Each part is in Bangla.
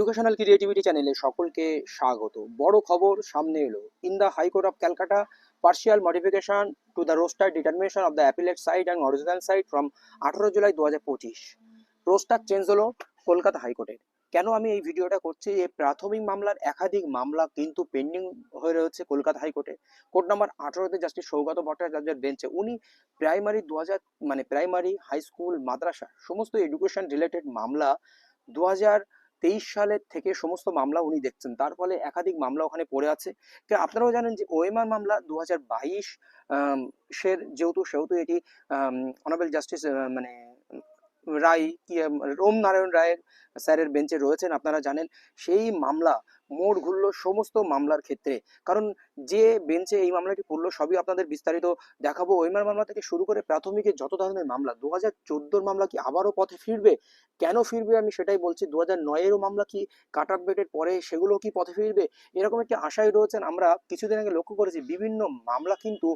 এডুকেশনাল ক্রিয়েটিভিটি চ্যানেলে সকলকে স্বাগত। বড় খবর সামনে এলো। In the high court of Calcutta, partial modification to the roster determination of the appellate side and original side from 18 July 2025। Roster change হলো কলকাতা হাইকোর্টের। কেন আমি এই ভিডিওটা করছি? এই প্রাথমিক মামলার একাধিক মামলা কিন্তু পেন্ডিং হয়ে রয়েছে কলকাতা হাইকোর্টে। কোর্ট নাম্বার 18-তে জাস্টিস সৌগত ভট্টাচার্যের বেঞ্চে উনি প্রাইমারি 2000 প্রাইমারি, হাই স্কুল, মাদ্রাসা সমস্ত এডুকেশন রিলেটেড মামলা 2023 সালের থেকে সমস্ত মামলা উনি দেখছেন। তার ফলে একাধিক মামলা ওখানে পড়ে আছে। আপনারাও জানেন যে ওএমআর মামলা 2022 সেহেতু এটি অনারেবল জাস্টিস রায় কি ওম নারায়ণ রায়ের স্যারের বেঞ্চে রয়েছেন। আপনারা জানেন সেই মামলা মোড় ঘুরলো সমস্ত মামলার ক্ষেত্রে, কারণ যে বেঞ্চে এই মামলাটি পড়লো সবই আপনাদের বিস্তারিত দেখাবো। ওইমার মামলা থেকে শুরু করে প্রাথমিকের যত ধরনের মামলা, 2014 মামলা কি আবারও পথে ফিরবে? কেন ফিরবে আমি সেটাই বলছি। 2009-এরও মামলা কি কাট অফ ডেটের পরে সেগুলো কি পথে ফিরবে, এরকম একটি আশায় রয়েছেন। আমরা কিছুদিন আগে লক্ষ্য করেছি বিভিন্ন মামলা কিন্তু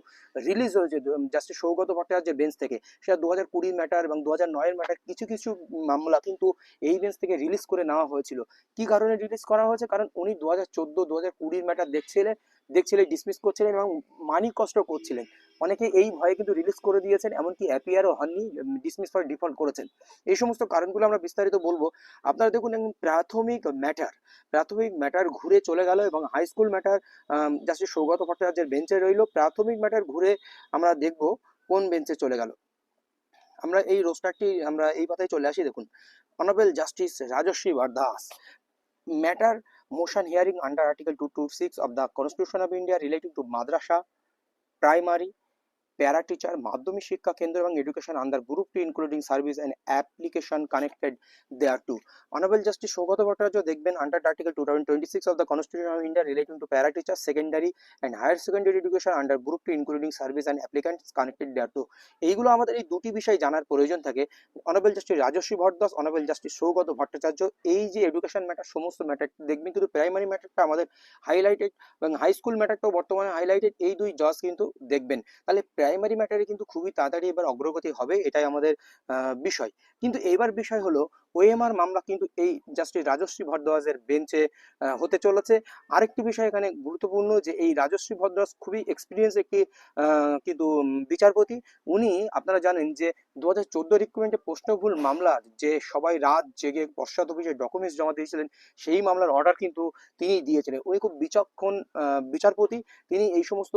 রিলিজ হয়েছে জাস্টিস সৌগত ভট্টাচার্যের বেঞ্চ থেকে। সেটা 2020 ম্যাটার এবং 2009-এর ম্যাটার, কিছু কিছু মামলা কিন্তু এই বেঞ্চ থেকে রিলিজ করে নেওয়া হয়েছিল। কি কারণে রিলিজ করা হয়েছে? কারণ উনি 2014, 2020 ম্যাটার দেখছিলেন, ডিসমিস করছিলেন এবং মানি কষ্ট করছিলেন। অনেকে এই ভয়ে কিন্তু রিলিজ করে দিয়েছেন, এমনকি অ্যাপিয়ারও হননি, ডিসমিস ফর ডিফল্ট করেছেন। এই সমস্ত কারণগুলো আমরা বিস্তারিত বলবো। আপনারা দেখুন, প্রাথমিক ম্যাটার ঘুরে চলে গেল এবং high school matter justice Saugata ভট্টাচার্যের বেঞ্চে রইল। প্রাথমিক ম্যাটার ঘুরে আমরা দেখব কোন বেঞ্চে চলে গেল। আমরা এই রোস্টারটি আমরা এই পাতায় চলে আসি। দেখুন, honourable justice Rajashree Bhardas matter motion hearing under Article 226 of the Constitution of India relating to madrasa, primary, para teacher, মাধ্যমিক শিক্ষা কেন্দ্র এবং education under group two including service and application connected thereto. Honourable justice Saugata Bhattacharya দেখবেন under article 2026 of the constitution of India relating to para teacher, secondary and higher secondary education under group two including service and applicants connected thereto. এইগুলো আমাদের এই দুটি বিষয় জানার প্রয়োজন থাকে। Honourable justice Rajashree Bhardas, honourable justice Saugata Bhattacharya, এই যে এডুকেশন ম্যাটার সমস্ত ম্যাটার দেখবেন, কিন্তু প্রাইমারি ম্যাটারটা আমাদের হাইলাইটেড এবং হাই স্কুল ম্যাটারটাও বর্তমানে হাইলাইটেড। এই দুই জজ কিন্তু দেখবেন। তাহলে প্রাইমারি ম্যাটারে কিন্তু খুবই তাড়াতাড়ি এবার অগ্রগতি হবে, এটাই আমাদের বিষয়। কিন্তু এবার বিষয় হলো ওএমআর মামলা কিন্তু এই জাস্টিস রাজশ্রী ভরদ্বাজের বেঞ্চে হতে চলেছে। আরেকটি বিষয় এখানে গুরুত্বপূর্ণ যে এই রাজশ্রী ভরদ্বাজ খুবই এক্সপিরিয়েন্স একটি কিন্তু বিচারপতি। উনি আপনারা জানেন যে 2014 রিক্রুটমেন্টে প্রশ্নভুল মামলার যে সবাই রাত জেগে পশ্চাৎ অফিসে ডকুমেন্টস জমা দিয়েছিলেন, সেই মামলার অর্ডার কিন্তু তিনি দিয়েছিলেন। উনি খুব বিচক্ষণ বিচারপতি। তিনি এই সমস্ত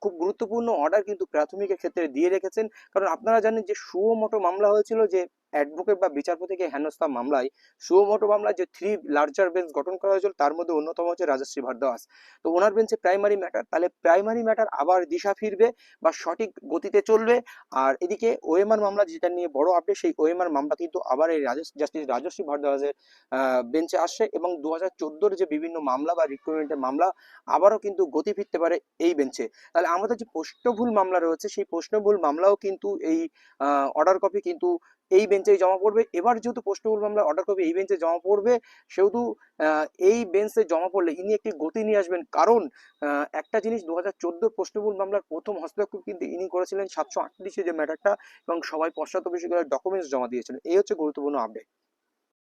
খুব গুরুত্বপূর্ণ অর্ডার কিন্তু প্রাথমিকের ক্ষেত্রে দিয়ে রেখেছেন। কারণ আপনারা জানেন যে সুমোটো মামলা হয়েছিল, যে অ্যাডভোকেট বা বিচারপতিকে হেনস্থা মামলায়, সুমোটো মামলায় যে 3 লার্জার বেঞ্চ গঠন করা হয়েছিল, তার মধ্যে অন্যতম হচ্ছে রাজশ্রী ভারদ্বাজ। তো ওনার বেঞ্চে প্রাইমারি ম্যাটার, তাহলে প্রাইমারি ম্যাটার আবার দিশা ফিরবে বা সঠিক গতিতে চলবে। আর এদিকে ওএমআর মামলা, যেটা নিয়ে বড় আপডেট, সেই ওএমআর মামলা কিন্তু আবার এই জাস্টিস রাজশ্রী ভারদ্বাজের বেঞ্চে আসছে এবং 2014-র যে বিভিন্ন মামলা বা রিক্রুটমেন্টের মামলা আবারও কিন্তু গতি ফিরতে পারে এই বেঞ্চে। তাহলে আমাদের যে প্রশ্নভুল মামলা রয়েছে, সেই প্রশ্নভুল মামলাও কিন্তু এই অর্ডার কপি কিন্তু এই বেঞ্চেই জমা পড়বে। এবার যেহেতু প্রশ্নভুল মামলার অর্ডার কপি এই বেঞ্চে জমা পড়বে, সেহেতু এই বেঞ্চে জমা পড়লে ইনি একটি গতি নিয়ে আসবেন। কারণ একটা জিনিস, 2014 প্রশ্নভুল মামলার প্রথম হস্তক্ষেপ কিন্তু ইনি করেছিলেন 738-এ যে ম্যাটারটা, এবং সবাই পশ্চাৎ অফিসে ডকুমেন্টস জমা দিয়েছিলেন। এই হচ্ছে গুরুত্বপূর্ণ আপডেট।